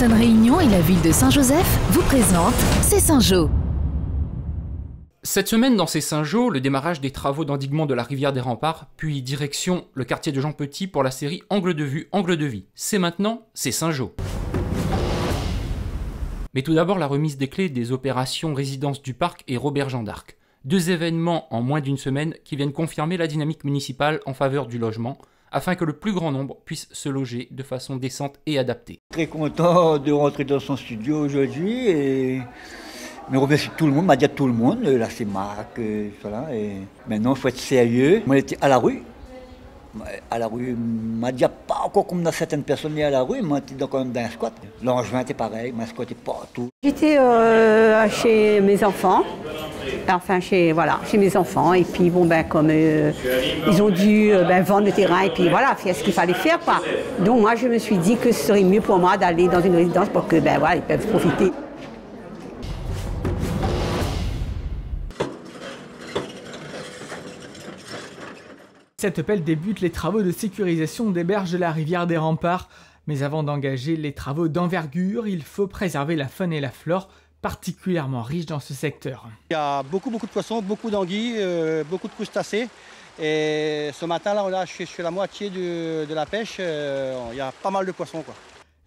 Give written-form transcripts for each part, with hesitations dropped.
Sainte-Anne-Réunion et la ville de Saint-Joseph vous présentent C'est Saint-Jean. Cette semaine, dans C'est Saint-Jean, le démarrage des travaux d'endiguement de la rivière des Remparts, puis direction le quartier de Jean Petit pour la série Angle de vue, Angle de vie. C'est maintenant, c'est Saint-Jean. Mais tout d'abord, la remise des clés des opérations Résidence du Parc et Robert Jean d'Arc. Deux événements en moins d'une semaine qui viennent confirmer la dynamique municipale en faveur du logement, afin que le plus grand nombre puisse se loger de façon décente et adaptée. Très content de rentrer dans son studio aujourd'hui et me remercie tout le monde, m'a dit à tout le monde, la CEMAC, voilà. Et maintenant, il faut être sérieux. Moi, j'étais à la rue. À la rue, m'a dit pas encore comme dans certaines personnes à la rue, moi j'étais quand même dans un squat. L'Angevin était pareil, moi squattais partout. J'étais chez mes enfants, enfin chez mes enfants, et puis bon comme ils ont dû vendre le terrain et puis voilà, faire ce qu'il fallait faire quoi. Donc moi je me suis dit que ce serait mieux pour moi d'aller dans une résidence pour que ils peuvent profiter. Cette appel débute les travaux de sécurisation des berges de la rivière des Remparts. Mais avant d'engager les travaux d'envergure, il faut préserver la faune et la flore, particulièrement riches dans ce secteur. Il y a beaucoup de poissons, beaucoup d'anguilles, beaucoup de crustacés. Et ce matin-là, on a acheté la moitié de la pêche. Il y a pas mal de poissons, quoi.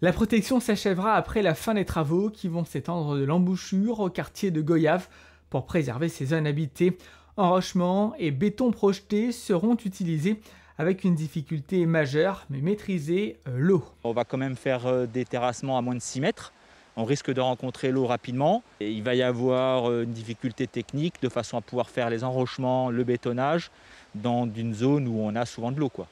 La protection s'achèvera après la fin des travaux qui vont s'étendre de l'embouchure au quartier de Goyave pour préserver ces zones habitées. Enrochements et béton projeté seront utilisés avec une difficulté majeure, mais maîtriser l'eau. On va quand même faire des terrassements à moins de 6 mètres. On risque de rencontrer l'eau rapidement. Et il va y avoir une difficulté technique de façon à pouvoir faire les enrochements, le bétonnage dans une zone où on a souvent de l'eau, quoi.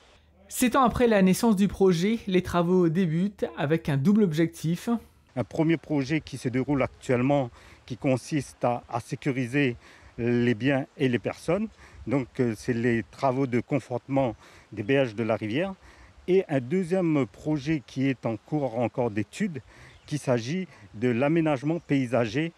7 ans après la naissance du projet, les travaux débutent avec un double objectif. Un premier projet qui se déroule actuellement, qui consiste à sécuriser les biens et les personnes. Donc c'est les travaux de confortement des berges de la rivière. Et un deuxième projet qui est en cours encore d'étude, qu'il s'agit de l'aménagement paysager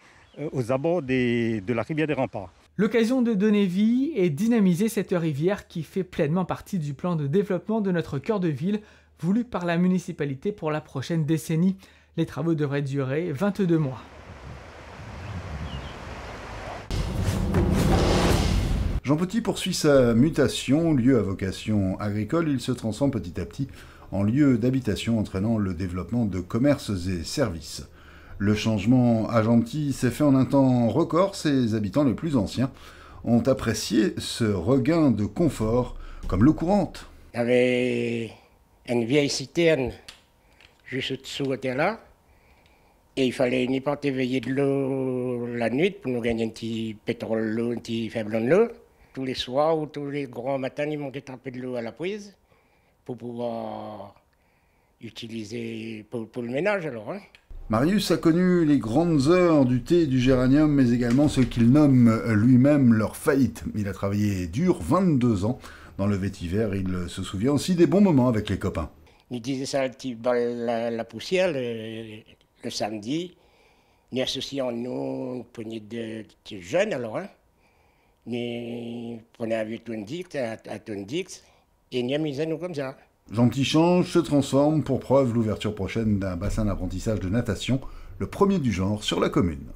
aux abords de la rivière des Remparts. L'occasion de donner vie et dynamiser cette rivière qui fait pleinement partie du plan de développement de notre cœur de ville voulu par la municipalité pour la prochaine décennie. Les travaux devraient durer 22 mois. Jean Petit poursuit sa mutation, lieu à vocation agricole, il se transforme petit à petit en lieu d'habitation entraînant le développement de commerces et services. Le changement à Gentil s'est fait en un temps record, ses habitants les plus anciens ont apprécié ce regain de confort comme l'eau courante. Il y avait une vieille citerne juste au-dessous de là, et il fallait n'y pas éveiller de l'eau la nuit pour nous gagner un petit pétrole d'eau, un petit faible de l'eau. Tous les soirs ou tous les grands matins, ils montaient taper de l'eau à la prise pour pouvoir utiliser pour le ménage alors. Marius a connu les grandes heures du thé et du géranium, mais également ce qu'il nomme lui-même leur faillite. Il a travaillé dur 22 ans dans le vétiver, il se souvient aussi des bons moments avec les copains. Il disait ça un petit bal la poussière le samedi. Nous associons nous une poignée de jeunes alors. Nous prenons un vieux Twin-Dix, un Twin-Dix, et nous amusons comme ça. Gentil change, se transforme, pour preuve l'ouverture prochaine d'un bassin d'apprentissage de natation, le premier du genre sur la commune.